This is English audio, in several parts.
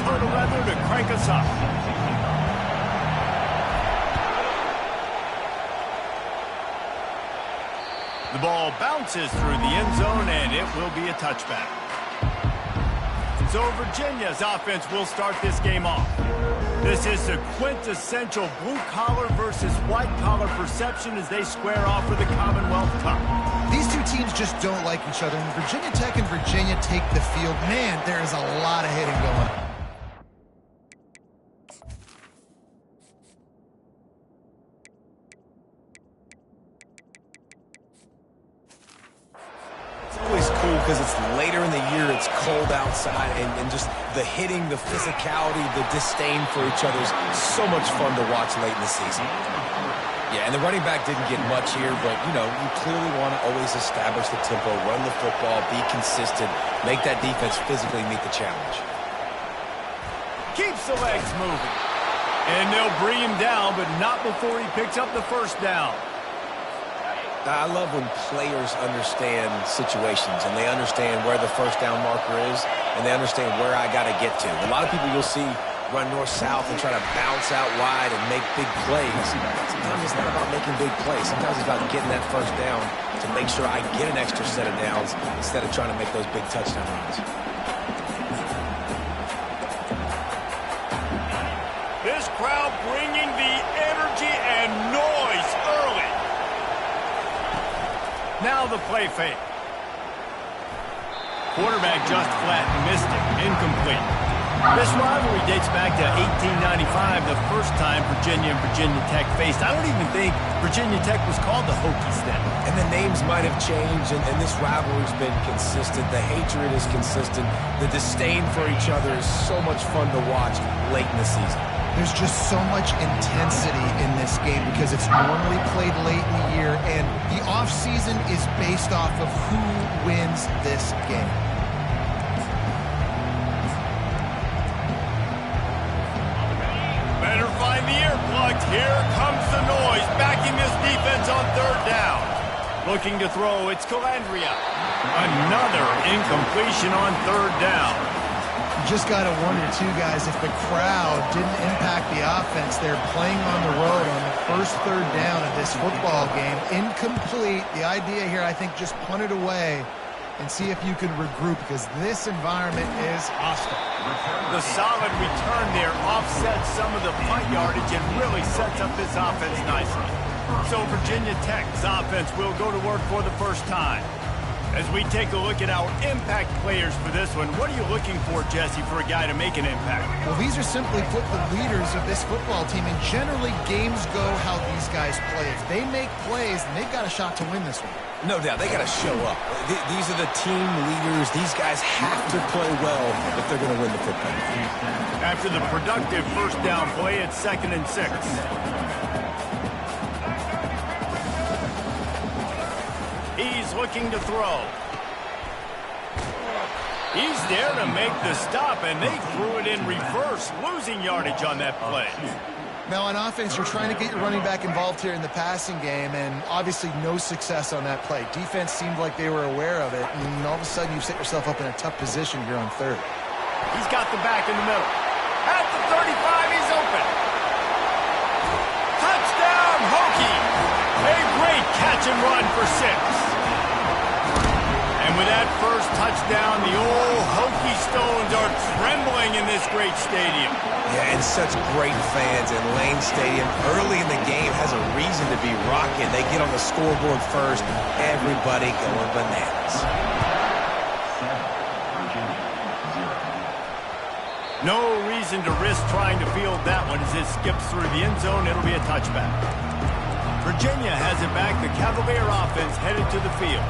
coat of leather to crank us up. The ball bounces through the end zone, and it will be a touchback. So Virginia's offense will start this game off. This is a quintessential blue-collar versus white-collar perception as they square off for the Commonwealth Cup. These two teams just don't like each other. When Virginia Tech and Virginia take the field, man, there is a lot of hitting going on. Because it's later in the year, it's cold outside, and just the hitting, the physicality, the disdain for each other is so much fun to watch late in the season. Yeah, and the running back didn't get much here, but, you know, you clearly want to always establish the tempo, run the football, be consistent, make that defense physically meet the challenge. Keeps the legs moving. And they'll bring him down, but not before he picks up the first down. I love when players understand situations and they understand where the first down marker is and they understand where I got to get to. A lot of people you'll see run north-south and try to bounce out wide and make big plays. Sometimes it's not about making big plays. Sometimes it's about getting that first down to make sure I get an extra set of downs instead of trying to make those big touchdown runs. This crowd bringing the energy and noise early. Now the play fake. Quarterback just flat and missed it. Incomplete. This rivalry dates back to 1895, the first time Virginia and Virginia Tech faced. I don't even think Virginia Tech was called the Hokies then. And the names might have changed, and this rivalry's been consistent. The hatred is consistent. The disdain for each other is so much fun to watch late in the season. There's just so much intensity in this game because it's normally played late in the year, and the offseason is based off of who wins this game. Better find the earplugs. Here comes the noise, backing this defense on third down. Looking to throw, it's Calandria. Another incompletion on third down. You just got to wonder, too, guys, if the crowd didn't impact the offense. They're playing on the road on the first third down of this football game. Incomplete. The idea here, I think, just punt it away and see if you can regroup because this environment is hostile. The solid return there offsets some of the punt yardage and really sets up this offense nicely. So Virginia Tech's offense will go to work for the first time. As we take a look at our impact players for this one, what are you looking for, Jesse, for a guy to make an impact? Well, these are simply put the leaders of this football team, and generally games go how these guys play. If they make plays, then they've got a shot to win this one. No doubt, they got to show up. These are the team leaders. These guys have to play well if they're going to win the football game. After the productive first down play, it's 2nd and 6. He's looking to throw. He's there to make the stop, and they threw it in reverse, losing yardage on that play. Now, on offense, you're trying to get your running back involved here in the passing game, and obviously no success on that play. Defense seemed like they were aware of it, and all of a sudden you set yourself up in a tough position here on third. He's got the back in the middle. At the 35, he's open. Touchdown, Hokie! A great catch and run for 6. And with that first touchdown, the old Hokie Stones are trembling in this great stadium. Yeah, and such great fans, and Lane Stadium early in the game has a reason to be rocking. They get on the scoreboard first, everybody going bananas. No reason to risk trying to field that one as it skips through the end zone. It'll be a touchback. Virginia has it back. The Cavalier offense headed to the field.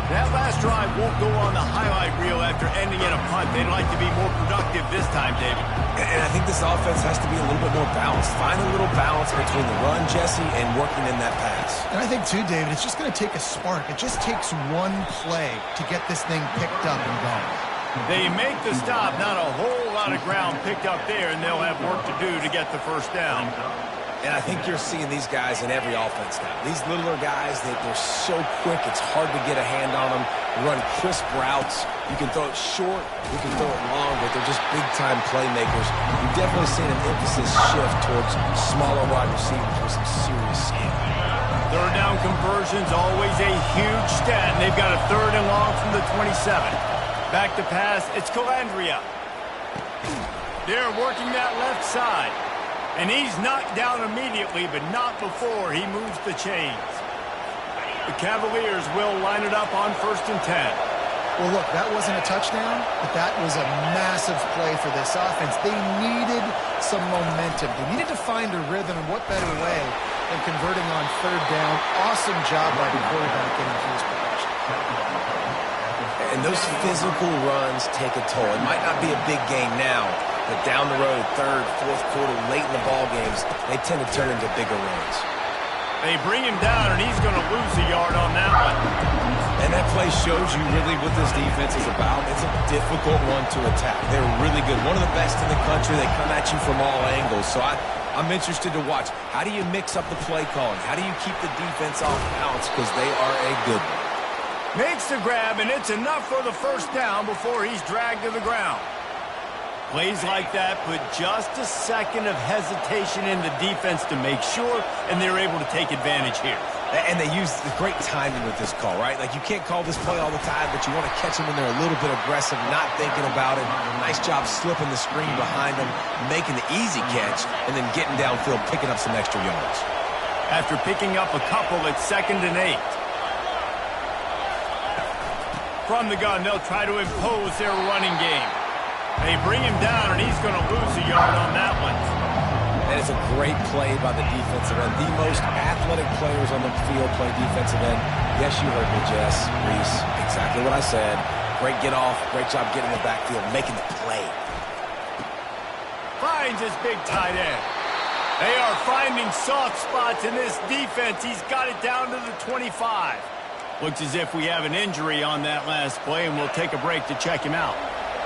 That last drive won't go on the highlight reel after ending in a punt. They'd like to be more productive this time, David. And I think this offense has to be a little bit more balanced. Find a little balance between the run, Jesse, and working in that pass. And I think, too, David, it's just going to take a spark. It just takes one play to get this thing picked up and going. They make the stop. Not a whole lot of ground picked up there, and they'll have work to do to get the first down. And I think you're seeing these guys in every offense now. These littler guys, they're so quick, it's hard to get a hand on them. Run crisp routes. You can throw it short, you can throw it long, but they're just big-time playmakers. You've definitely seen an emphasis shift towards smaller wide receivers with some serious skill. Third down conversion's always a huge stat, and they've got a 3rd and long from the 27. Back to pass, it's Calandria. They're working that left side. And he's knocked down immediately, but not before he moves the chains. The Cavaliers will line it up on 1st and 10. Well, look, that wasn't a touchdown, but that was a massive play for this offense. They needed some momentum. They needed to find a rhythm, and what better way than converting on 3rd down. Awesome job by the quarterback getting through his progression. And those physical runs take a toll. It might not be a big game now, but down the road, 3rd, 4th quarter, late in the ball games, they tend to turn into bigger runs. They bring him down, and he's going to lose a yard on that one. And that play shows you really what this defense is about. It's a difficult one to attack. They're really good. One of the best in the country. They come at you from all angles. So I'm interested to watch. How do you mix up the play calling? How do you keep the defense off balance? Because they are a good one. Makes the grab, and it's enough for the 1st down before he's dragged to the ground. Plays like that put just a second of hesitation in the defense to make sure, and they're able to take advantage here. And they use the great timing with this call, right? Like, you can't call this play all the time, but you want to catch them when they're a little bit aggressive, not thinking about it. Nice job slipping the screen behind them, making the easy catch, and then getting downfield, picking up some extra yards. After picking up a couple, it's 2nd and 8. From the gun, they'll try to impose their running game. They bring him down, and he's going to lose a yard on that one. That is a great play by the defensive end. The most athletic players on the field play defensive end. Yes, you heard me, Jess, Reese. Exactly what I said. Great get off. Great job getting the backfield, making the play. Finds his big tight end. They are finding soft spots in this defense. He's got it down to the 25. Looks as if we have an injury on that last play, and we'll take a break to check him out.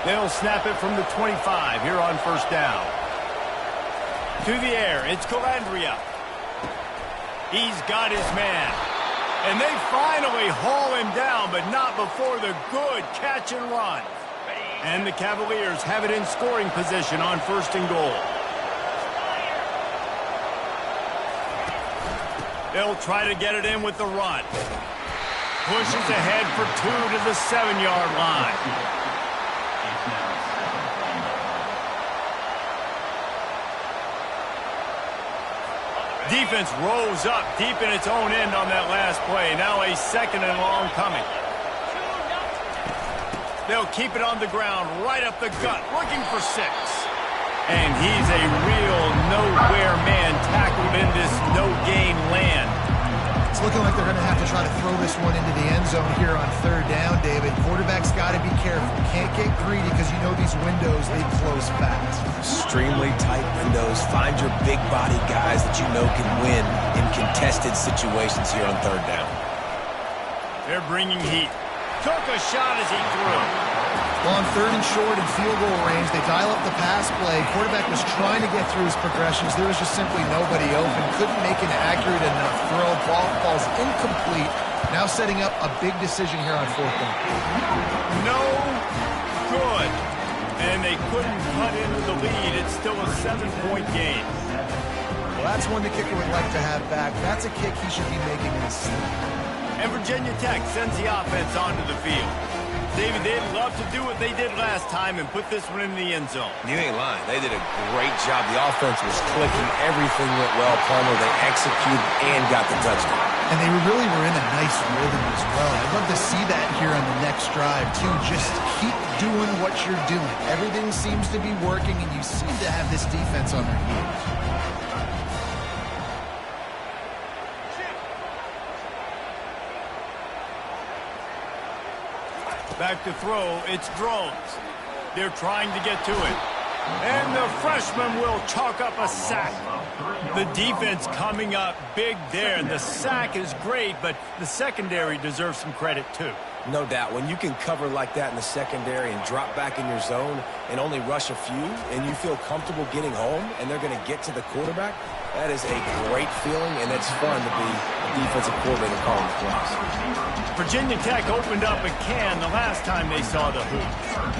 They'll snap it from the 25 here on 1st down. To the air, it's Calandria. He's got his man. And they finally haul him down, but not before the good catch and run. And the Cavaliers have it in scoring position on 1st and goal. They'll try to get it in with the run. Pushes ahead for 2 to the 7-yard line. Defense rose up deep in its own end on that last play. Now a 2nd and long coming. They'll keep it on the ground, right up the gut, looking for 6. And he's a real nowhere man tackled in this no-gain land. It's looking like they're going to have to try to throw this one into the end zone here on 3rd down, David. Quarterback's got to be careful. Can't get greedy because you know these windows, they close fast. Extremely tight windows. Find your big body guys that you know can win in contested situations here on 3rd down. They're bringing heat. Took a shot as he threw. Well, on 3rd and short and field goal range, they dial up the pass play. Quarterback was trying to get through his progressions. There was just simply nobody open. Couldn't make an accurate enough throw. Ball falls incomplete. Now setting up a big decision here on 4th down. No good. And they couldn't cut into the lead. It's still a 7-point game. Well, that's one the kicker would like to have back. That's a kick he should be making in his sleep. And Virginia Tech sends the offense onto the field. David, they'd love to do what they did last time and put this one in the end zone. You ain't lying. They did a great job. The offense was clicking. Everything went well. Palmer, they executed and got the touchdown. And they really were in a nice rhythm as well. I'd love to see that here on the next drive, too. Just keep doing what you're doing. Everything seems to be working, and you seem to have this defense on their heels. Back to throw, it's Drones. They're trying to get to it. And the freshman will chalk up a sack. The defense coming up big there. The sack is great, but the secondary deserves some credit too. No doubt. When you can cover like that in the secondary and drop back in your zone and only rush a few, and you feel comfortable getting home, and they're going to get to the quarterback, That is a great feeling, and it's fun to be a defensive coordinator calling the plays. Virginia Tech opened up a can the last time they saw the Hoop.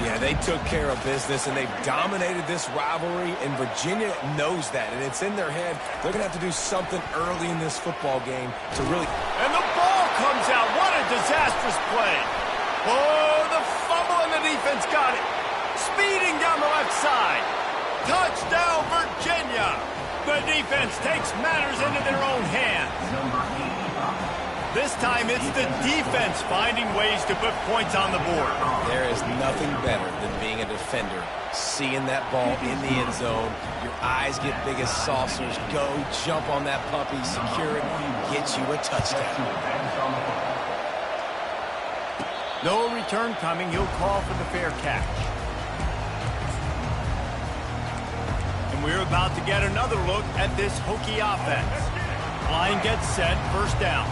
Yeah, they took care of business, and they've dominated this rivalry, and Virginia knows that, and it's in their head. They're going to have to do something early in this football game to really... And the ball comes out. What a disastrous play. Oh, the fumble, and the defense got it. Speeding down the left side. Touchdown, Virginia. The defense takes matters into their own hands. This time it's the defense finding ways to put points on the board. There is nothing better than being a defender. Seeing that ball in the end zone, your eyes get big as saucers. Go, jump on that puppy, secure it, get you a touchdown. No return coming. He'll call for the fair catch. And we're about to get another look at this Hokie offense. Line gets set, first down.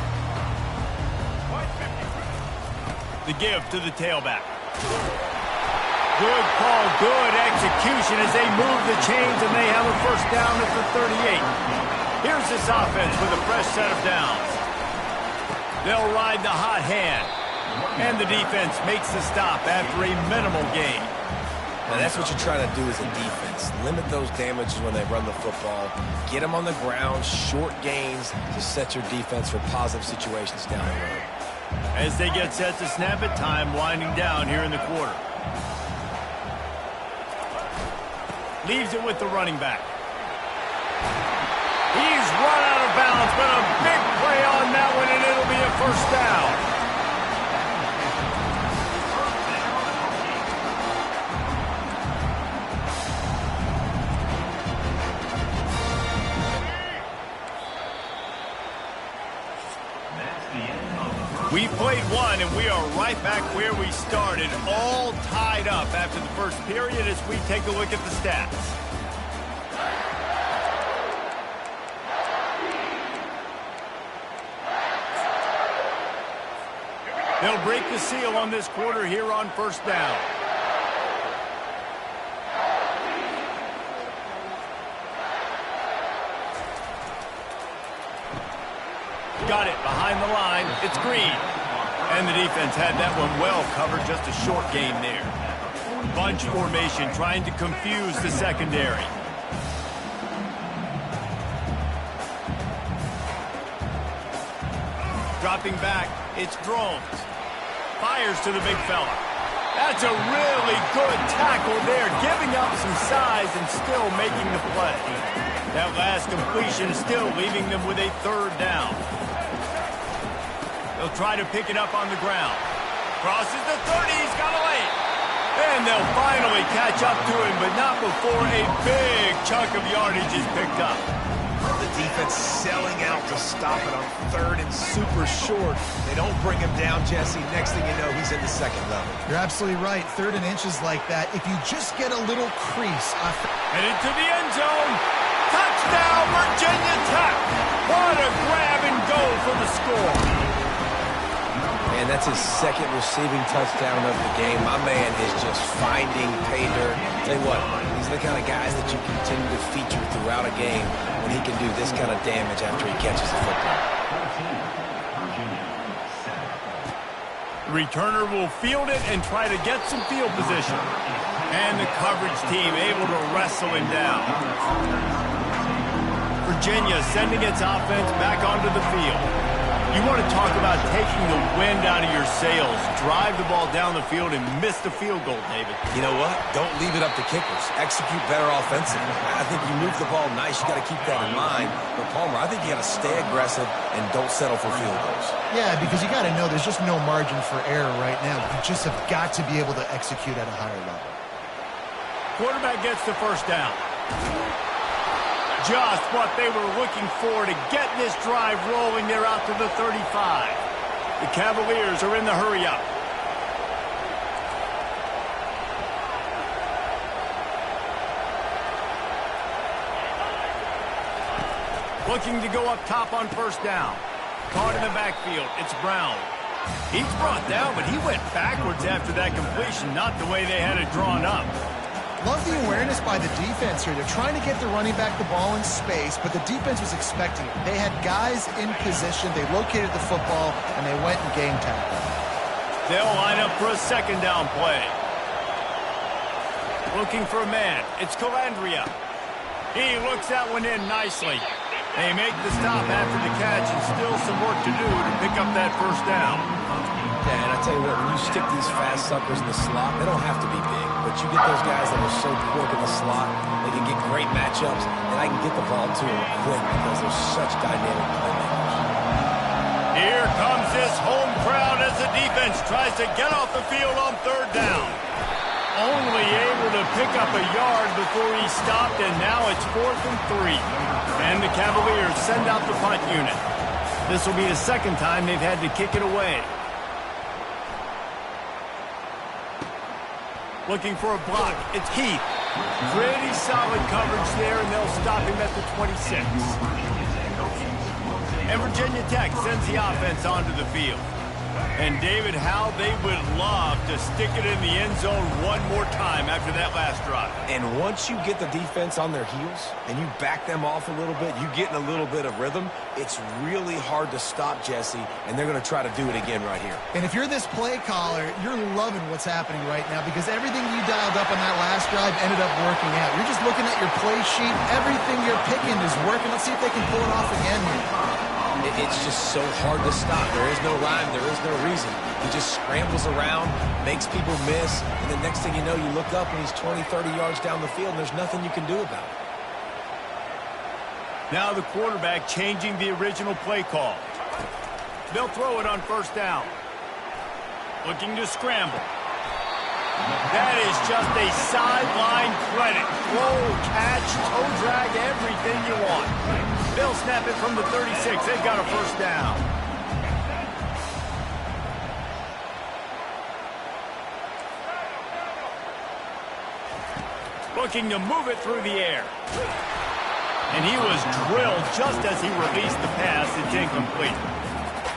The give to the tailback. Good call, good execution as they move the chains, and they have a first down at the 38. Here's this offense with a fresh set of downs. They'll ride the hot hand, and the defense makes the stop after a minimal gain. Now that's what you're trying to do as a defense. Limit those damages when they run the football. Get them on the ground, short gains to set your defense for positive situations down the road. As they get set to snap it, time winding down here in the quarter. Leaves it with the running back. He's run out of bounds, but a big play on that one, and it'll be a first down. We played one, and we are right back where we started, all tied up after the first period as we take a look at the stats. They'll break the seal on this quarter here on first down. Got it behind the line. It's Green. And the defense had that one well covered. Just a short gain there. Bunch formation trying to confuse the secondary. Dropping back. It's Drones. Fires to the big fella. That's a really good tackle there. Giving up some size and still making the play. That last completion still leaving them with a third down. They'll try to pick it up on the ground. Crosses the 30, he's got a lane. And they'll finally catch up to him, but not before a big chunk of yardage is picked up. The defense selling out to stop it on third and super short. They don't bring him down, Jesse. Next thing you know, he's in the second level. You're absolutely right. Third and inches like that, if you just get a little crease. And into the end zone. Touchdown, Virginia Tech. What a grab and go for the score. And that's his second receiving touchdown of the game. My man is just finding pay dirt. Tell you what, these are the kind of guys that you continue to feature throughout a game when he can do this kind of damage after he catches the football. The returner will field it and try to get some field position. And the coverage team able to wrestle him down. Virginia sending its offense back onto the field. You want to talk about taking the wind out of your sails. Drive the ball down the field and miss the field goal, David. You know what? Don't leave it up to kickers. Execute better offensively. I think you move the ball nice. You got to keep that in mind. But Palmer, I think you got to stay aggressive and don't settle for field goals. Yeah, because you got to know there's just no margin for error right now. You just have got to be able to execute at a higher level. Quarterback gets the first down. Just what they were looking for to get this drive rolling. They're out to the 35. The Cavaliers are in the hurry-up. Looking to go up top on first down. Caught in the backfield. It's Brown. He's brought down, but he went backwards after that completion. Not the way they had it drawn up. Love the awareness by the defense here. They're trying to get the running back the ball in space, but the defense was expecting it. They had guys in position. They located the football, and they went and game tackled. They'll line up for a second down play. Looking for a man. It's Calandria. He looks that one in nicely. They make the stop after the catch, and still some work to do to pick up that first down. Yeah, and I tell you what, when you stick these fast suckers in the slot, they don't have to be big, but you get those guys that are so quick in the slot, they can get great matchups, and I can get the ball to them quick because they're such dynamic playmakers. Here comes this home crowd as the defense tries to get off the field on third down. Only able to pick up a yard before he stopped, and now it's 4th and 3. And the Cavaliers send out the punt unit. This will be the second time they've had to kick it away. Looking for a block. It's Heath. Pretty solid coverage there, and they'll stop him at the 26. And Virginia Tech sends the offense onto the field. And David, how they would love to stick it in the end zone one more time after that last drive. And once you get the defense on their heels and you back them off a little bit, you get in a little bit of rhythm, it's really hard to stop, Jesse, and they're going to try to do it again right here. And if you're this play caller, you're loving what's happening right now because everything you dialed up on that last drive ended up working out. You're just looking at your play sheet. Everything you're picking is working. Let's see if they can pull it off again here. It's just so hard to stop. There is no rhyme. There is no reason. He just scrambles around, makes people miss, and the next thing you know, you look up and he's 20, 30 yards down the field, and there's nothing you can do about it. Now the quarterback changing the original play call. They'll throw it on first down. Looking to scramble. That is just a sideline credit. Throw, catch, toe drag, everything you want. They'll snap it from the 36. They've got a first down. Looking to move it through the air. And he was drilled just as he released the pass. It's incomplete.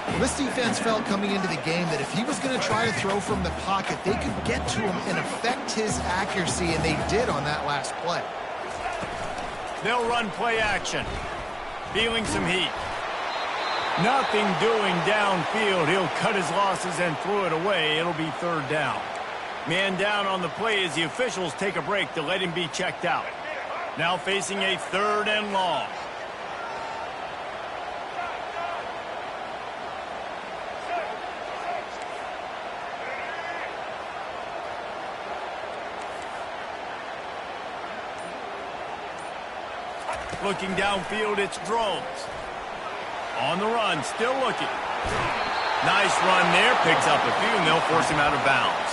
Well, this defense felt coming into the game that if he was going to try to throw from the pocket, they could get to him and affect his accuracy, and they did on that last play. They'll run play action. Feeling some heat. Nothing doing downfield. He'll cut his losses and throw it away. It'll be third down. Man down on the play as the officials take a break to let him be checked out. Now facing a 3rd and long. Looking downfield, it's Drones. On the run, still looking. Nice run there, picks up a few, and they'll force him out of bounds.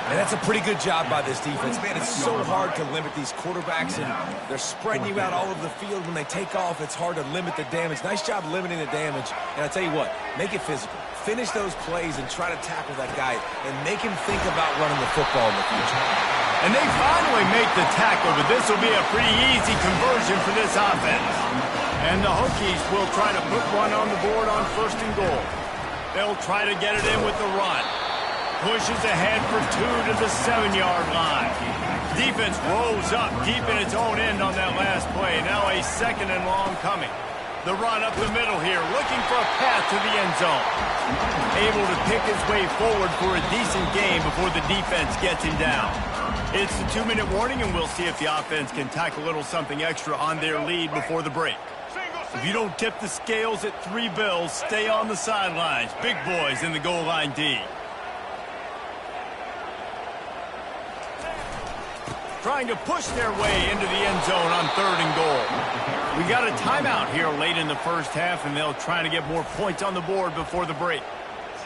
And that's a pretty good job by this defense. Man, it's so hard to limit these quarterbacks, and they're spreading you out all over the field. When they take off, it's hard to limit the damage. Nice job limiting the damage. And I tell you what, make it physical. Finish those plays and try to tackle that guy and make him think about running the football in the future. And they finally make the tackle, but this will be a pretty easy conversion for this offense. And the Hokies will try to put one on the board on 1st and goal. They'll try to get it in with the run. Pushes ahead for 2 to the 7-yard line. Defense rolls up deep in its own end on that last play. Now a 2nd and long coming. The run up the middle here, looking for a path to the end zone. Able to pick his way forward for a decent game before the defense gets him down. It's the 2-minute warning, and we'll see if the offense can tack a little something extra on their lead before the break. If you don't tip the scales at 3 bills, stay on the sidelines. Big boys in the goal line D. Trying to push their way into the end zone on 3rd and goal. We got a timeout here late in the first half, and they'll try to get more points on the board before the break.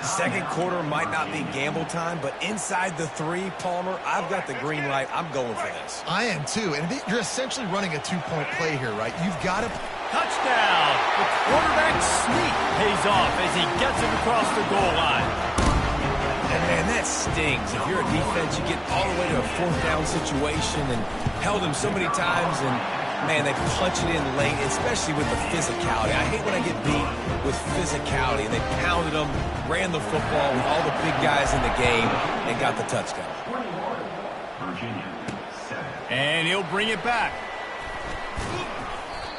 Second quarter might not be gamble time, but inside the 3, Palmer, I've got the green light. I'm going for this. I am too, and you're essentially running a 2-point play here, right? You've got to... Touchdown! The quarterback sneak pays off as he gets it across the goal line. And that stings. If you're a defense, you get all the way to a 4th down situation and held him so many times, and, man, they punch it in late, especially with the physicality. I hate when I get beat with physicality, and they pounded them, ran the football with all the big guys in the game, and got the touchdown. And he'll bring it back.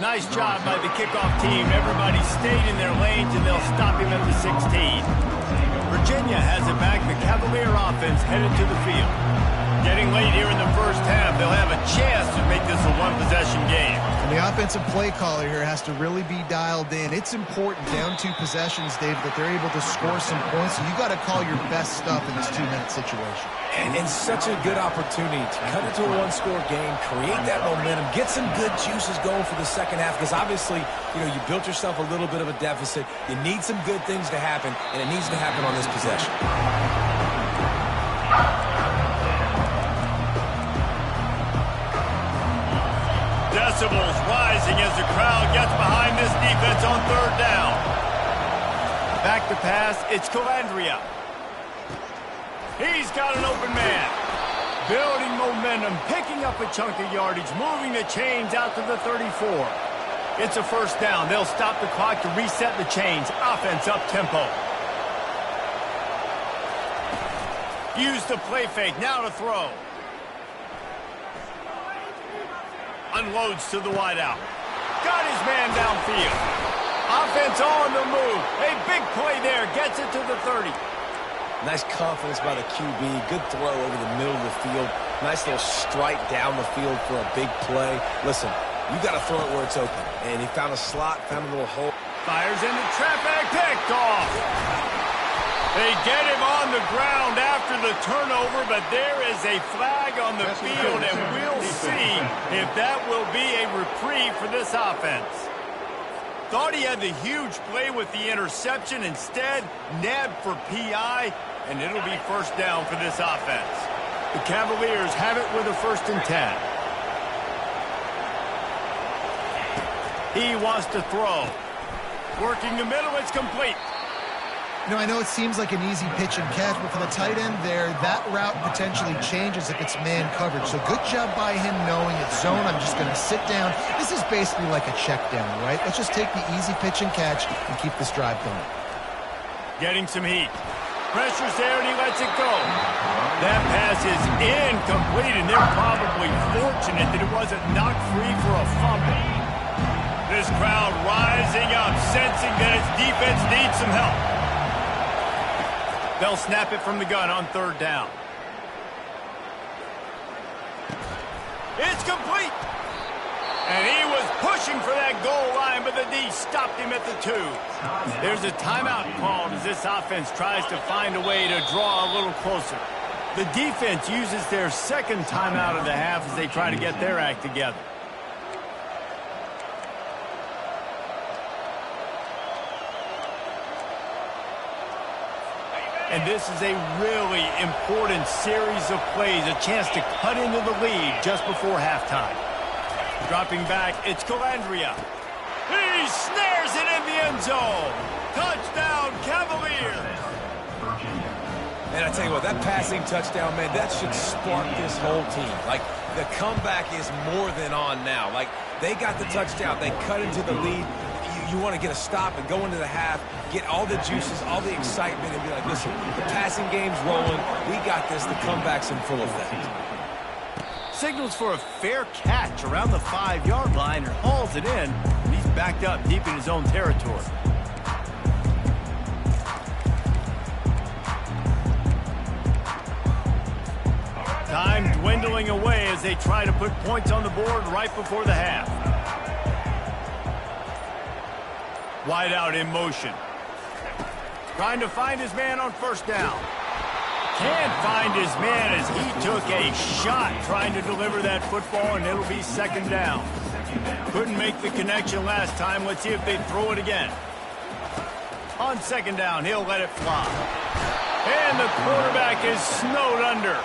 Nice job by the kickoff team. Everybody stayed in their lanes, and they'll stop him at the 16. Virginia has it back. The Cavalier offense headed to the field. Getting late here in the first half, they'll have a chance to make this a one-possession game. And the offensive play caller here has to really be dialed in. It's important, down 2 possessions, Dave, that they're able to score some points. So you got to call your best stuff in this 2-minute situation. And such a good opportunity to cut into a one-score game, create that momentum, get some good juices going for the second half, because obviously, you built yourself a little bit of a deficit. You need some good things to happen, and it needs to happen on this possession. Decibels rising as the crowd gets behind this defense on third down. Back to pass, it's Calandria. He's got an open man. Building momentum, picking up a chunk of yardage, moving the chains out to the 34. It's a first down. They'll stop the clock to reset the chains. Offense up tempo. Use the play fake, now to throw. Unloads to the wideout. Got his man downfield. Offense on the move. A big play there. Gets it to the 30. Nice confidence by the QB. Good throw over the middle of the field. Nice little strike down the field for a big play. Listen, you got to throw it where it's open. And he found a slot, found a little hole. Fires into traffic. Picked off. They get him on the ground after the turnover, but there is a flag on the field, and we'll see if that will be a reprieve for this offense. Thought he had the huge play with the interception. Instead, nabbed for PI, and it'll be first down for this offense. The Cavaliers have it with a 1st and 10. He wants to throw. Working the middle, it's complete. I know it seems like an easy pitch and catch, but for the tight end there, that route potentially changes if it's man coverage. So good job by him knowing it's zone. I'm just going to sit down. This is basically like a check down, right? Let's just take the easy pitch and catch and keep this drive going. Getting some heat. Pressure's there, and he lets it go. That pass is incomplete, and they're probably fortunate that it wasn't knocked free for a fumble. This crowd rising up, sensing that its defense needs some help. They'll snap it from the gun on third down. It's complete. And he was pushing for that goal line, but the D stopped him at the 2. There's a timeout called as this offense tries to find a way to draw a little closer. The defense uses their 2nd timeout of the half as they try to get their act together. And this is a really important series of plays, a chance to cut into the lead just before halftime. Dropping back, it's Calandria. He snares it in the end zone. Touchdown, Cavaliers. And I tell you what, that passing touchdown, man, that should spark this whole team. Like, the comeback is more than on now. Like, they got the touchdown. They cut into the lead. You want to get a stop and go into the half, get all the juices, all the excitement, and be like, listen, the passing game's rolling. We got this. The comeback's in full effect. Signals for a fair catch around the 5-yard line and hauls it in. He's backed up deep in his own territory. Time dwindling away as they try to put points on the board right before the half. Wide out in motion. Trying to find his man on first down. Can't find his man as he took a shot trying to deliver that football, and it'll be 2nd down. Couldn't make the connection last time. Let's see if they throw it again. On 2nd down, he'll let it fly. And the quarterback is snowed under.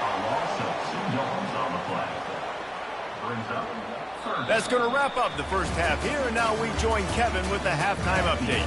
That's going to wrap up the first half here, and now we join Kevin with the halftime update.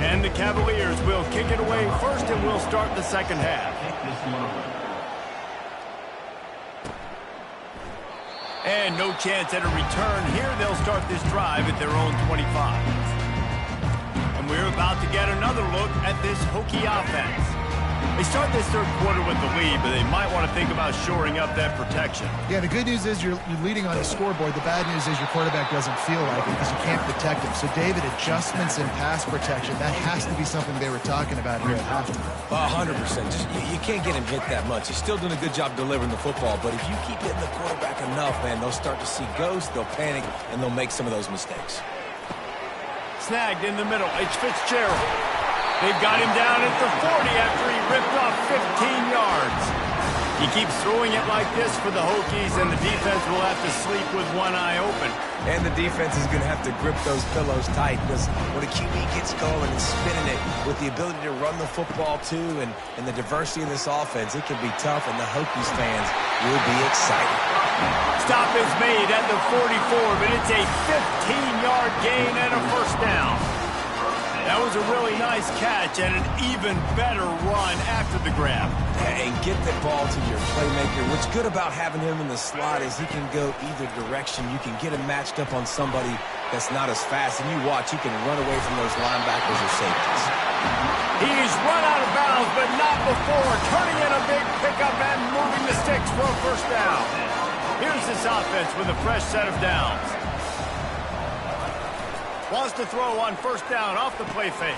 And the Cavaliers will kick it away first, and we'll start the second half. And no chance at a return here. They'll start this drive at their own 25. And we're about to get another look at this Hokie offense. They start this third quarter with the lead, but they might want to think about shoring up that protection. Yeah, the good news is you're leading on the scoreboard. The bad news is your quarterback doesn't feel like it because you can't protect him. So, David, adjustments in pass protection, that has to be something they were talking about here at halftime. 100%. Just, you can't get him hit that much. He's still doing a good job delivering the football, but if you keep hitting the quarterback enough, man, they'll start to see ghosts, they'll panic, and they'll make some of those mistakes. Snagged in the middle. It's Fitzgerald. They've got him down at the 40 after he ripped off 15 yards. He keeps throwing it like this for the Hokies, and the defense will have to sleep with one eye open. And the defense is going to have to grip those pillows tight because when a QB gets going and spinning it with the ability to run the football too and the diversity in this offense, it can be tough, and the Hokies fans will be excited. Stop is made at the 44, but it's a 15-yard gain and a first down. That was a really nice catch and an even better run after the grab. And get the ball to your playmaker. What's good about having him in the slot is he can go either direction. You can get him matched up on somebody that's not as fast, and you watch, he can run away from those linebackers or safeties. He's run out of bounds, but not before turning in a big pickup and moving the sticks for a first down. Here's this offense with a fresh set of downs. Wants to throw on first down off the play fake.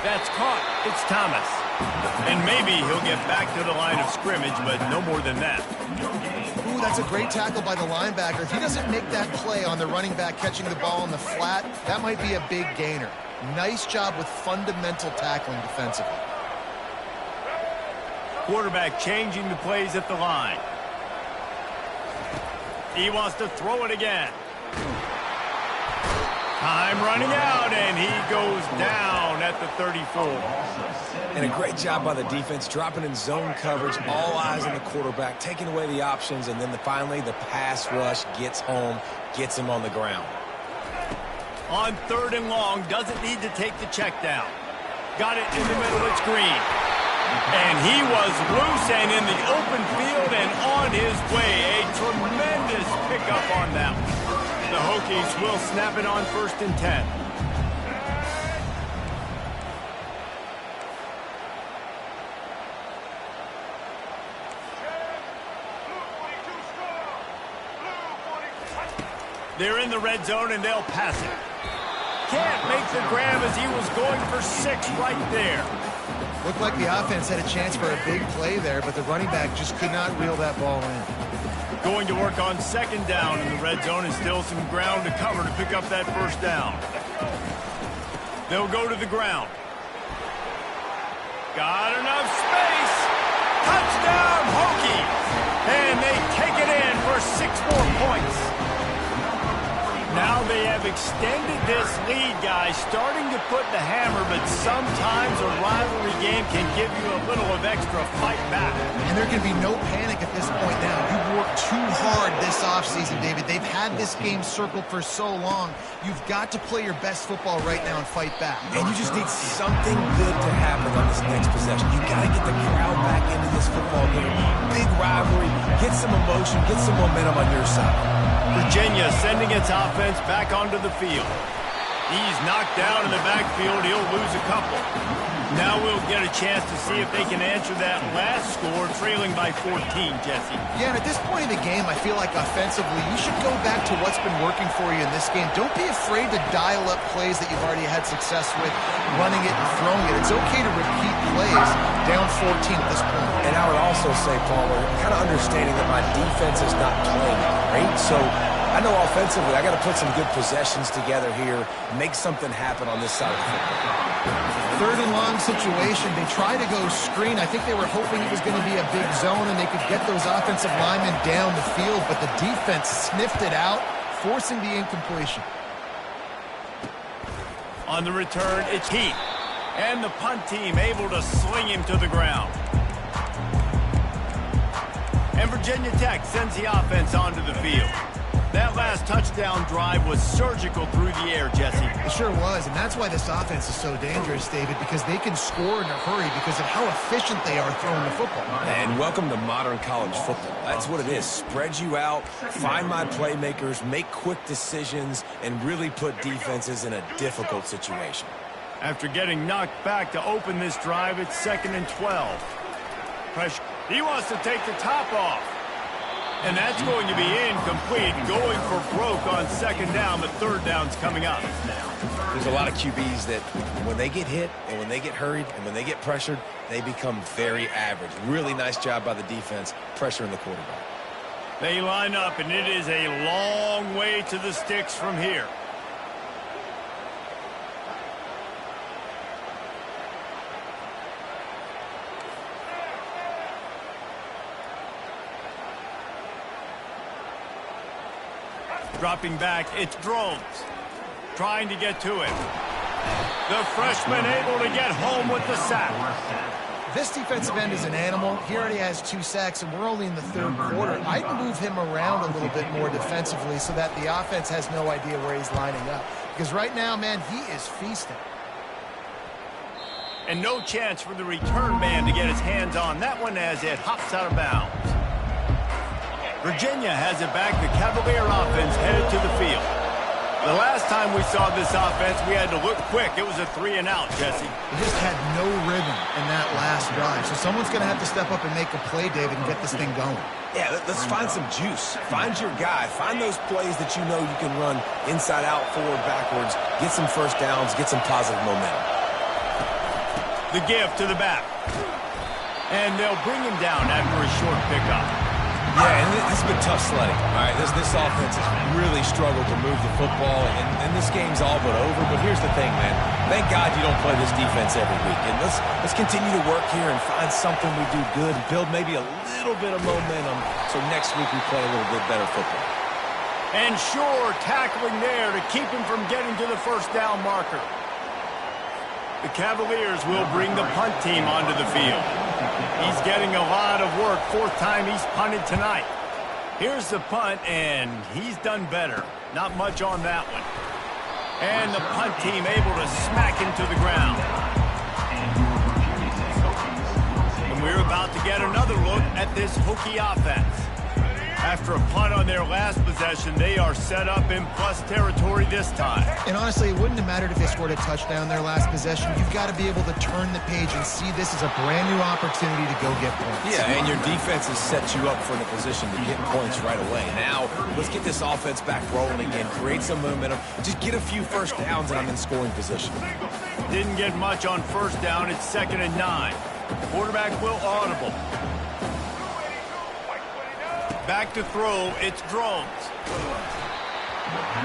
That's caught. It's Thomas. And maybe he'll get back to the line of scrimmage, but no more than that. Ooh, that's a great tackle by the linebacker. If he doesn't make that play on the running back catching the ball on the flat, that might be a big gainer. Nice job with fundamental tackling defensively. Quarterback changing the plays at the line. He wants to throw it again. Time running out, and he goes down at the 34. And a great job by the defense, dropping in zone coverage, all eyes on the quarterback, taking away the options, and then finally the pass rush gets home, gets him on the ground. On third and long, doesn't need to take the check down. Got it in the middle, it's Green. And he was loose and in the open field and on his way. A tremendous pickup on that one. The Hokies will snap it on 1st and 10. They're in the red zone and they'll pass it. Can't make the grab as he was going for 6 right there. Looked like the offense had a chance for a big play there, but the running back just could not reel that ball in. Going to work on 2nd down in the red zone and still some ground to cover to pick up that first down. They'll go to the ground. Got enough space. Touchdown, Hokies. And they take it in for 6 more points. Now they have extended this lead, guys, starting to put the hammer, but sometimes a rivalry game can give you a little of extra fight back. And there can be no panic at this point now. You've worked too hard this offseason, David. They've had this game circled for so long. You've got to play your best football right now and fight back. And you just need something good to happen on this next possession. You got to get the crowd back into this football game. Big rivalry. Get some emotion. Get some momentum on your side. Virginia sending its offense back onto the field. He's knocked down in the backfield. He'll lose a couple. Now we'll get a chance to see if they can answer that last score, trailing by 14, Jesse. Yeah, and at this point in the game, I feel like offensively, you should go back to what's been working for you in this game. Don't be afraid to dial up plays that you've already had success with, running it and throwing it. It's okay to repeat plays down 14 at this point. And I would also say, Paul, kind of understanding that my defense is not playing great, so I know offensively I got to put some good possessions together here, make something happen on this side of the football. 3rd and long situation. They try to go screen. I think they were hoping it was going to be a big zone and they could get those offensive linemen down the field, but the defense sniffed it out, forcing the incompletion. On the return, it's Heath. And the punt team able to sling him to the ground. And Virginia Tech sends the offense onto the field. That last touchdown drive was surgical through the air, Jesse. It sure was, and that's why this offense is so dangerous, David, because they can score in a hurry because of how efficient they are throwing the football. And welcome to modern college football. That's what it is. Spread you out, find my playmakers, make quick decisions, and really put defenses in a difficult situation. After getting knocked back to open this drive, it's 2nd and 12. Pressure. He wants to take the top off. And that's going to be incomplete, going for broke on 2nd down, but 3rd down's coming up. There's a lot of QBs that when they get hit and when they get hurried and when they get pressured, they become very average. Really nice job by the defense, pressuring the quarterback. They line up, and it is a long way to the sticks from here. Dropping back, it's Drones. Trying to get to it. The freshman able to get home with the sack. This defensive end is an animal. He already has 2 sacks, and we're only in the 3rd quarter. I'd move him around a little bit more defensively so that the offense has no idea where he's lining up. Because right now, man, he is feasting. And no chance for the return man to get his hands on that one as it hops out of bounds. Virginia has it back. The Cavalier offense headed to the field. The last time we saw this offense, we had to look quick. It was a 3-and-out, Jesse. They just had no rhythm in that last drive. So someone's going to have to step up and make a play, David, and get this thing going. Yeah, let's find some juice. Find your guy. Find those plays that you know you can run inside out, forward, backwards. Get some first downs. Get some positive momentum. The give to the back. And they'll bring him down after a short pickup. Yeah, and this has been tough sledding. All right, this offense has really struggled to move the football, and this game's all but over. But here's the thing, man. Thank God you don't play this defense every week. And let's continue to work here and find something we do good and build maybe a little bit of momentum so next week we play a little bit better football. And sure, tackling there to keep him from getting to the first down marker. The Cavaliers will bring the punt team onto the field. He's getting a lot of work. 4th time he's punted tonight. Here's the punt, and he's done better. Not much on that one. And the punt team able to smack him to the ground. And we're about to get another look at this Hokie offense. After a punt on their last possession, they are set up in plus territory this time. And honestly, it wouldn't have mattered if they scored a touchdown their last possession. You've got to be able to turn the page and see this as a brand new opportunity to go get points. Yeah, and your defense has set you up for the position to get points right away. Now, let's get this offense back rolling again, create some momentum, just get a few first downs, and I'm in scoring position. Didn't get much on 1st down. It's 2nd and 9. Quarterback will audible. Back to throw, it's Drones.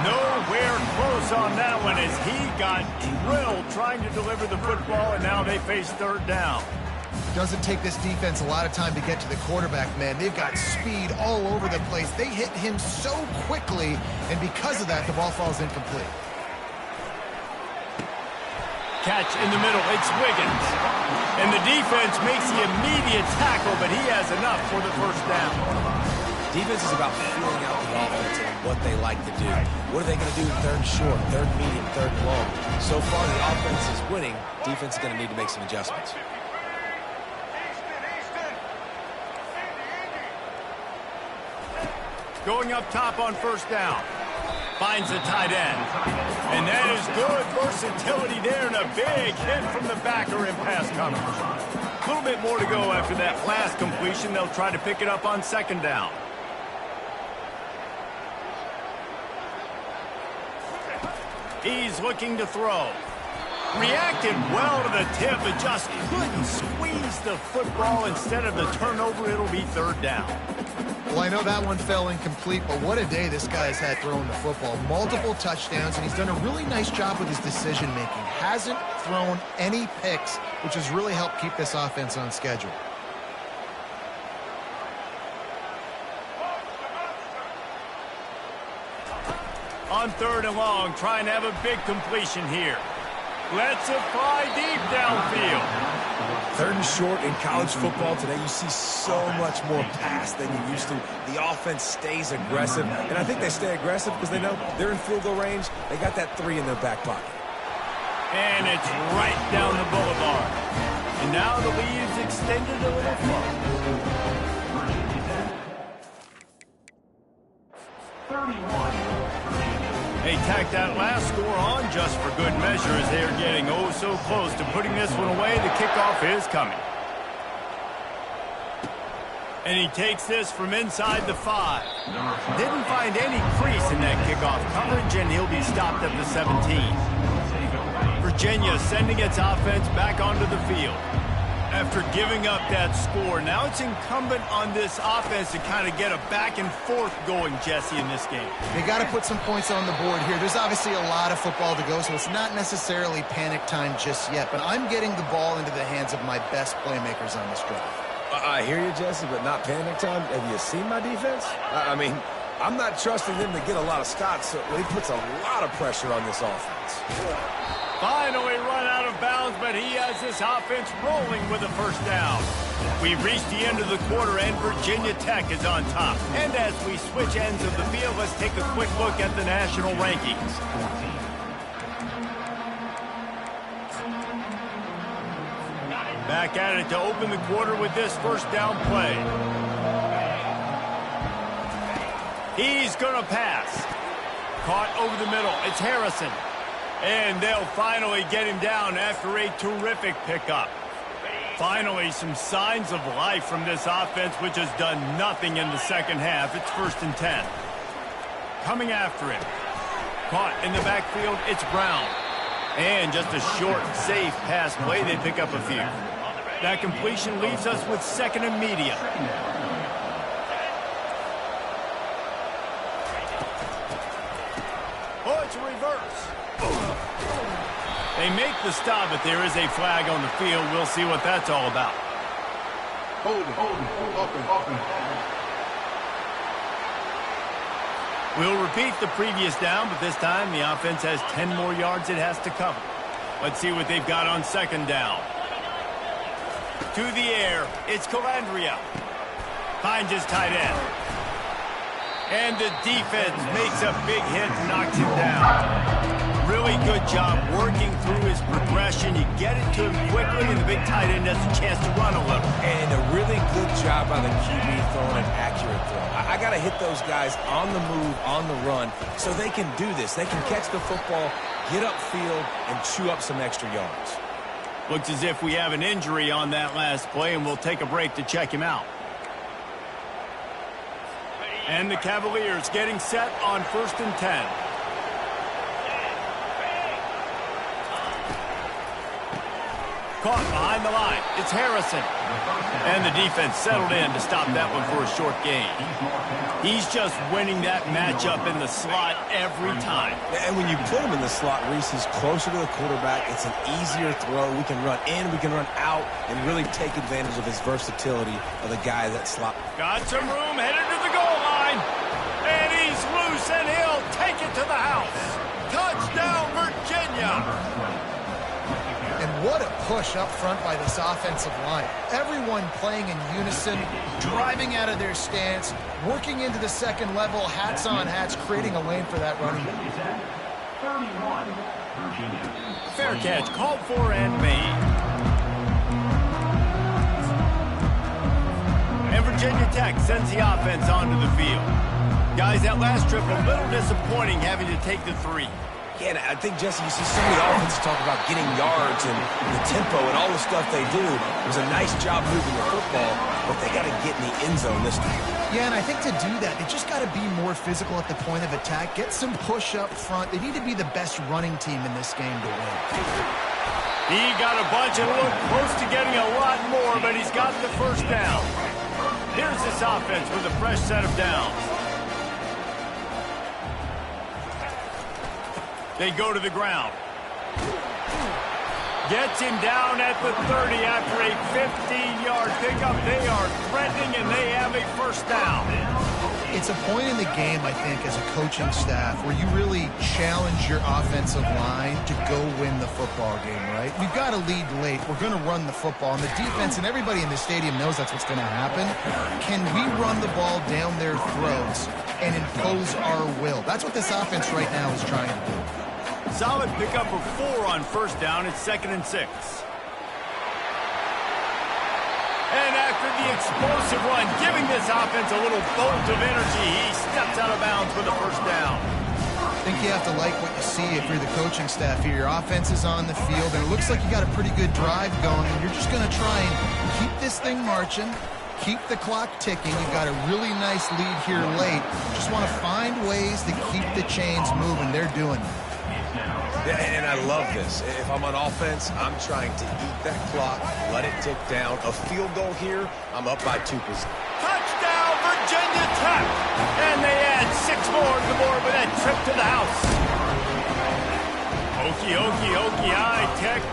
Nowhere close on that one as he got drilled trying to deliver the football, and now they face 3rd down. Doesn't take this defense a lot of time to get to the quarterback, man. They've got speed all over the place. They hit him so quickly, and because of that, the ball falls incomplete. Catch in the middle, it's Wiggins. And the defense makes the immediate tackle, but he has enough for the first down. Defense is about feeling out the offense and what they like to do. What are they going to do in 3rd and short, 3rd and medium, 3rd and long? So far, the offense is winning. Defense is going to need to make some adjustments. Going up top on 1st down. Finds the tight end. And that is good versatility there, and a big hit from the backer in pass coverage. A little bit more to go after that last completion. They'll try to pick it up on 2nd down. He's looking to throw. Reacted well to the tip, but just couldn't squeeze the football. Instead of the turnover, it'll be 3rd down. Well, I know that one fell incomplete, but what a day this guy's had throwing the football. Multiple touchdowns, and he's done a really nice job with his decision-making. Hasn't thrown any picks, which has really helped keep this offense on schedule. On 3rd and long, trying to have a big completion here. Lets it fly deep downfield. Third and short in college football today, you see so much more pass than you used to. The offense stays aggressive, and I think they stay aggressive because they know they're in field goal range. They got that 3 in their back pocket. And it's right down the boulevard. And now the lead's extended a little further. 31. They tack that last score on just for good measure as they are getting oh so close to putting this one away. The kickoff is coming. And he takes this from inside the 5. Didn't find any crease in that kickoff coverage, and he'll be stopped at the 17. Virginia sending its offense back onto the field. After giving up that score, now it's incumbent on this offense to kind of get a back and forth going, Jesse, in this game. They got to put some points on the board here. There's obviously a lot of football to go, so it's not necessarily panic time just yet, but I'm getting the ball into the hands of my best playmakers on this drive. I hear you, Jesse, but not panic time. Have you seen my defense? I mean, I'm not trusting them to get a lot of stops, so he puts a lot of pressure on this offense. Finally run out of bounds, but he has this offense rolling with a first down. We've reached the end of the quarter, and Virginia Tech is on top. And as we switch ends of the field, let's take a quick look at the national rankings. Back at it to open the quarter with this first down play. He's going to pass. Caught over the middle. It's Harrison. And they'll finally get him down after a terrific pickup. Finally, some signs of life from this offense, which has done nothing in the second half. It's 1st and 10. Coming after him. Caught in the backfield, it's Brown. And just a short, safe pass play. They pick up a few. That completion leaves us with 2nd and medium. Oh, it's a reverse. They make the stop, but there is a flag on the field. We'll see what that's all about. We'll repeat the previous down, but this time the offense has 10 more yards it has to cover. Let's see what they've got on 2nd down. To the air, it's Calandria. Finds his tight end. And the defense makes a big hit and knocks him down. Really good job working through his progression. You get it to him quickly, and the big tight end has a chance to run a little. And a really good job by the QB throwing an accurate throw. I got to hit those guys on the move, on the run, so they can do this. They can catch the football, get upfield, and chew up some extra yards. Looks as if we have an injury on that last play, and we'll take a break to check him out. And the Cavaliers getting set on 1st and 10. Caught behind the line. It's Harrison. And the defense settled in to stop that one for a short gain. He's just winning that matchup in the slot every time. And when you put him in the slot, Reese, he's closer to the quarterback. It's an easier throw. We can run in, we can run out, and really take advantage of his versatility of the guy that slot. Got some room, headed to the goal line. And he's loose, and he'll take it to the house. Touchdown, Virginia. And what a push up front by this offensive line. Everyone playing in unison, driving out of their stance, working into the 2nd level, hats on hats, creating a lane for that running back. Fair catch, called for and made. And Virginia Tech sends the offense onto the field. Guys, that last trip a little disappointing having to take the 3. Yeah, and I think, Jesse, you see so many offenses talk about getting yards and the tempo and all the stuff they do. It was a nice job moving the football, but they got to get in the end zone this time. Yeah, and I think to do that, they just got to be more physical at the point of attack, get some push up front. They need to be the best running team in this game to win. He got a bunch and looked close to getting a lot more, but he's got the first down. Here's this offense with a fresh set of downs. They go to the ground. Gets him down at the 30 after a 15-yard pickup. They are threatening, and they have a first down. It's a point in the game, I think, as a coaching staff where you really challenge your offensive line to go win the football game, right? We've got to lead late. We're going to run the football. And the defense and everybody in the stadium knows that's what's going to happen. Can we run the ball down their throats and impose our will? That's what this offense right now is trying to do. Solid pickup of 4 on first down. It's 2nd and 6. And after the explosive run, giving this offense a little bolt of energy, he steps out of bounds for the first down. I think you have to like what you see if you're the coaching staff here. Your offense is on the field, and it looks like you got a pretty good drive going, and you're just going to try and keep this thing marching, keep the clock ticking. You've got a really nice lead here late. Just want to find ways to keep the chains moving. They're doing it. Yeah, and I love this. If I'm on offense, I'm trying to eat that clock, let it tick down. A field goal here, I'm up by 2 possessions. Touchdown, Virginia Tech! And they add 6 more to the board with that trip to the house. Okie,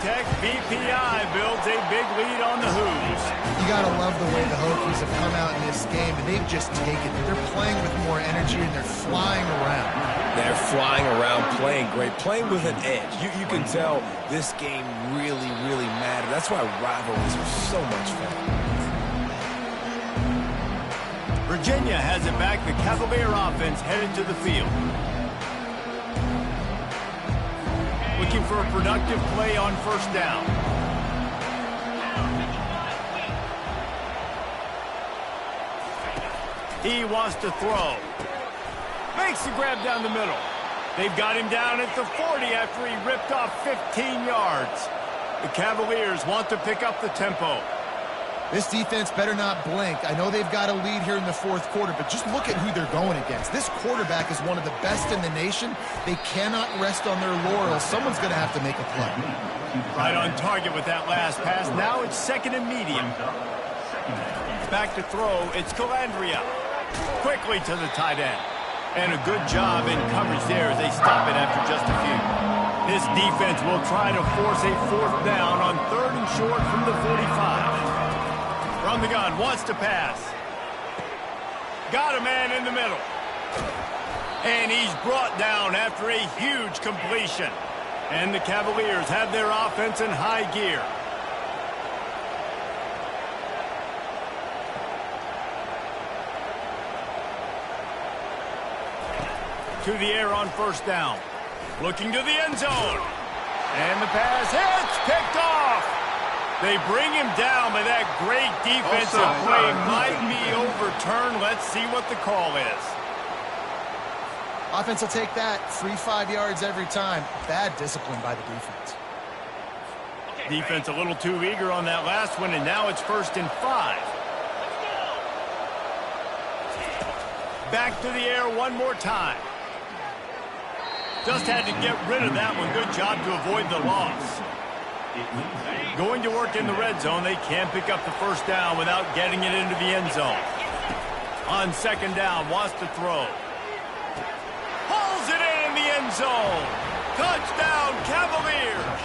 Tech, BPI builds a big lead on the Hoos. You got to love the way the Hokies have come out in this game, and they've just taken it. They're playing with more energy, and they're flying around. They're flying around, playing great, playing with an edge. You can tell this game really, really mattered. That's why rivalries are so much fun. Virginia has it back. The Cavalier offense headed to the field. Looking for a productive play on first down. He wants to throw. Makes the grab down the middle. They've got him down at the 40 after he ripped off 15 yards. The Cavaliers want to pick up the tempo. This defense better not blink. I know they've got a lead here in the 4th quarter, but just look at who they're going against. This quarterback is one of the best in the nation. They cannot rest on their laurels. Someone's going to have to make a play. Right on target with that last pass. Now it's 2nd and medium. Back to throw. It's Calandria. Quickly to the tight end. And a good job in coverage there as they stop it after just a few. This defense will try to force a 4th down on 3rd and short from the 45. From the gun, wants to pass. Got a man in the middle. And he's brought down after a huge completion. And the Cavaliers have their offense in high gear. To the air on first down. Looking to the end zone. And the pass hits, picked off. They bring him down, but that great defensive play might be overturned. Let's see what the call is. Offense will take that. Free 5 yards every time. Bad discipline by the defense. Defense a little too eager on that last one, and now it's 1st and 5. Back to the air one more time. Just had to get rid of that one. Good job to avoid the loss. Going to work in the red zone. They can't pick up the first down without getting it into the end zone. On 2nd down, wants to throw. Pulls it in the end zone. Touchdown, Cavaliers.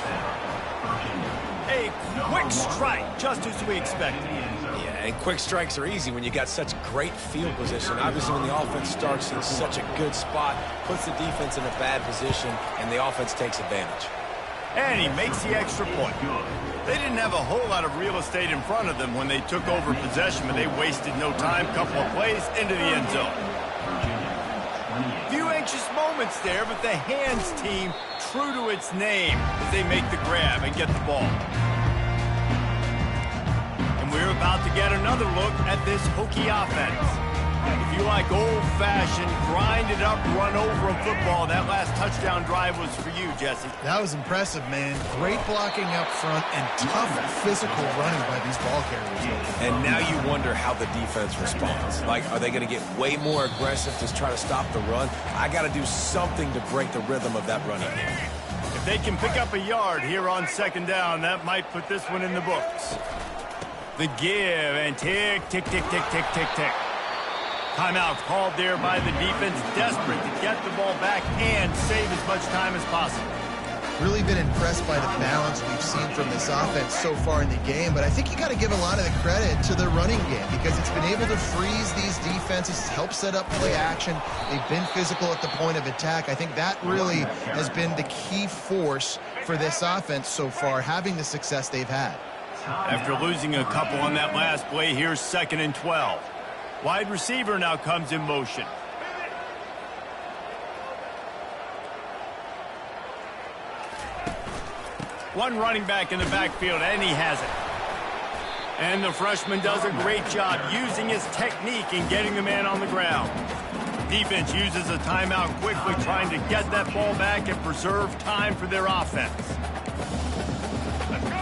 A quick strike, just as we expected. Yeah, and quick strikes are easy when you got such great field position. Obviously, when the offense starts in such a good spot, puts the defense in a bad position, and the offense takes advantage. And he makes the extra point. They didn't have a whole lot of real estate in front of them when they took over possession, but they wasted no time. Couple of plays into the end zone. Few anxious moments there, but the hands team true to its name as they make the grab and get the ball. And we're about to get another look at this Hokie offense. If you like old-fashioned, grind-it-up, run-over of football, that last touchdown drive was for you, Jesse. That was impressive, man. Great blocking up front and tough physical running by these ball carriers. And now you wonder how the defense responds. Like, are they going to get way more aggressive to try to stop the run? I got to do something to break the rhythm of that running game. If they can pick up a yard here on 2nd down, that might put this one in the books. The give, and tick, tick, tick, tick, tick, tick, tick. Timeout called there by the defense, desperate to get the ball back and save as much time as possible. Really been impressed by the balance we've seen from this offense so far in the game, but I think you got to give a lot of the credit to the running game because it's been able to freeze these defenses, help set up play action. They've been physical at the point of attack. I think that really has been the key force for this offense so far, having the success they've had. After losing a couple on that last play, here's 2nd and 12. Wide receiver now comes in motion. One running back in the backfield, and he has it. And the freshman does a great job using his technique and getting the man on the ground. Defense uses a timeout quickly, trying to get that ball back and preserve time for their offense.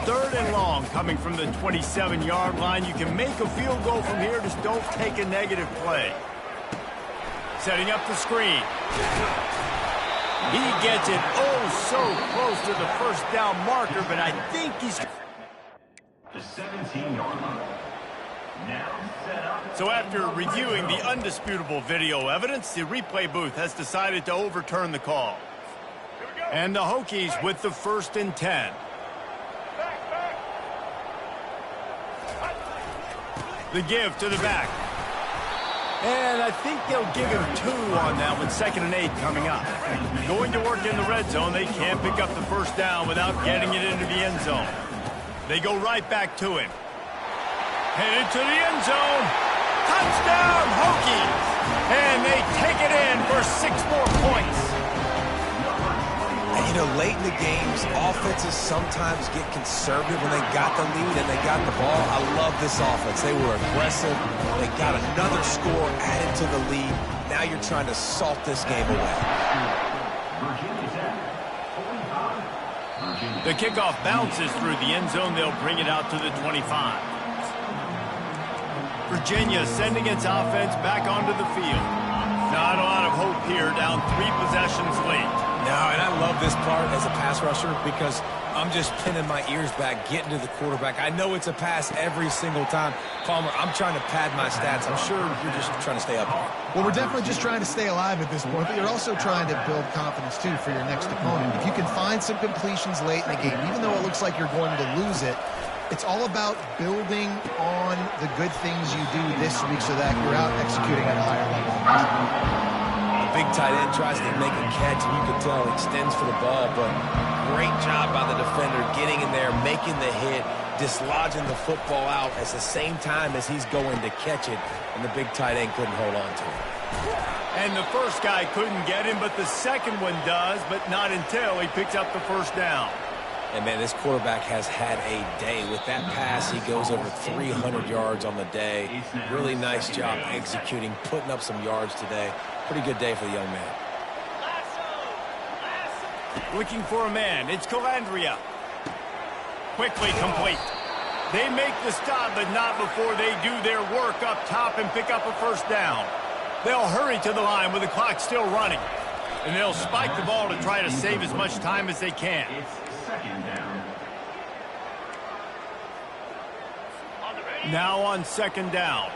3rd and long coming from the 27-yard line. You can make a field goal from here, just don't take a negative play. Setting up the screen. He gets it so close to the first down marker, but I think he's... The 17-yard line. Now set up. So after reviewing the undisputable video evidence, the replay booth has decided to overturn the call. And the Hokies with the 1st and 10. The give to the back. And I think they'll give him 2 on that one. 2nd and 8 coming up. Going to work in the red zone. They can't pick up the first down without getting it into the end zone. They go right back to him. Headed to the end zone. Touchdown, Hokies! And they take it in for 6 more points. And, you know, late in the games, offenses sometimes get conservative when they got the lead and they got the ball. I love this offense. They were aggressive. They got another score added to the lead. Now you're trying to salt this game away. The kickoff bounces through the end zone. They'll bring it out to the 25. Virginia sending its offense back onto the field. Not a lot of hope here, down 3 possessions late. No, and I love this part as a pass rusher because I'm just pinning my ears back, getting to the quarterback. I know it's a pass every single time. Palmer, I'm trying to pad my stats. I'm sure you're just trying to stay up here. Well, we're definitely just trying to stay alive at this point, but you're also trying to build confidence, too, for your next opponent. If you can find some completions late in the game, even though it looks like you're going to lose it, it's all about building on the good things you do this week so that you're out executing at a higher level. Big tight end tries to make a catch, and you can tell he extends for the ball, but great job by the defender getting in there, making the hit, dislodging the football out at the same time as he's going to catch it, and the big tight end couldn't hold on to it. And the first guy couldn't get him, but the second one does, but not until he picks up the first down. And, man, this quarterback has had a day. With that pass, he goes over 300 yards on the day. Really nice job executing, putting up some yards today. Pretty good day for the young man. Looking for a man. It's Calandria. Quickly complete. They make the stop, but not before they do their work up top and pick up a first down. They'll hurry to the line with the clock still running. And they'll spike the ball to try to save as much time as they can. Now on 2nd down.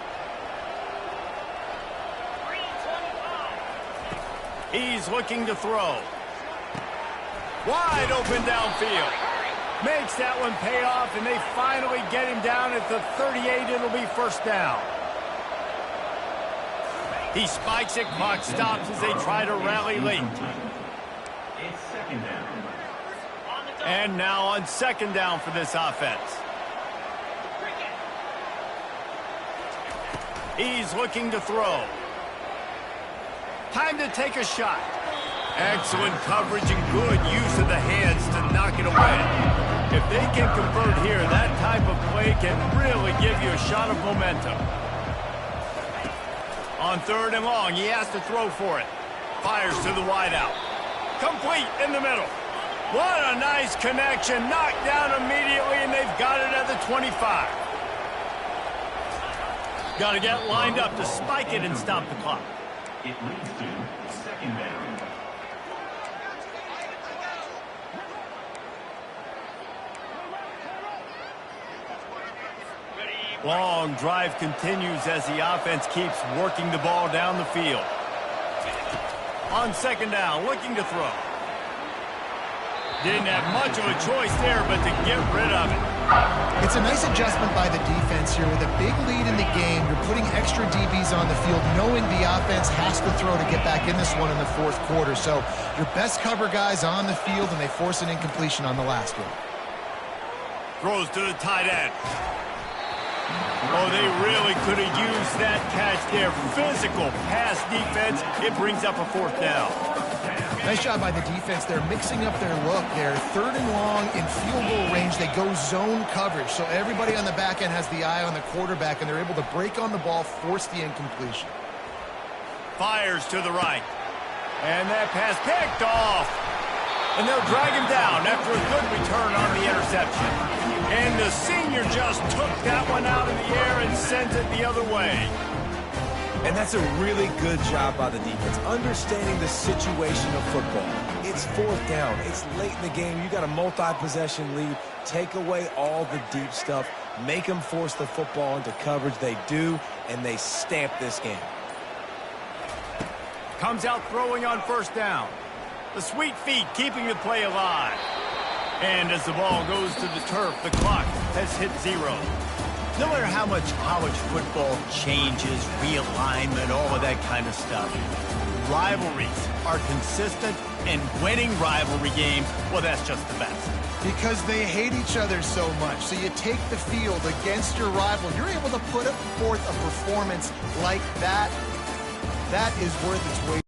He's looking to throw. Wide open downfield. Makes that one pay off, and they finally get him down at the 38. It'll be first down. He spikes it. Clock stops as they try to rally late. It's 2nd down. And now on 2nd down for this offense. He's looking to throw. Time to take a shot. Excellent coverage and good use of the hands to knock it away. If they can convert here, that type of play can really give you a shot of momentum. On 3rd and long, he has to throw for it. Fires to the wideout. Complete in the middle. What a nice connection. Knocked down immediately, and they've got it at the 25. Got to get lined up to spike it and stop the clock. It leads to 2nd down. Long drive continues as the offense keeps working the ball down the field. On 2nd down, looking to throw. Didn't have much of a choice there but to get rid of it. It's a nice adjustment by the defense here. With a big lead in the game, you're putting extra DBs on the field, knowing the offense has to throw to get back in this one in the fourth quarter. So your best cover guys on the field, and they force an incompletion on the last one. Throws to the tight end. Oh, they really could have used that catch there. Physical pass defense. It brings up a fourth down. Nice job by the defense. They're mixing up their look. They're third and long in field goal range. They go zone coverage. So everybody on the back end has the eye on the quarterback, and they're able to break on the ball, force the incompletion. Fires to the right. And that pass picked off. And they'll drag him down after a good return on the interception. And the senior just took that one out in the air and sent it the other way. And that's a really good job by the defense, understanding the situation of football. It's fourth down. It's late in the game. You got a multi-possession lead. Take away all the deep stuff. Make them force the football into coverage. They do, and they stamp this game. Comes out throwing on first down. The sweet feet keeping the play alive. And as the ball goes to the turf, the clock has hit 0. No matter how much college football changes, realignment, all of that kind of stuff, rivalries are consistent, and winning rivalry games, well, that's just the best. Because they hate each other so much. So you take the field against your rival. You're able to put forth a performance like that. That is worth its weight.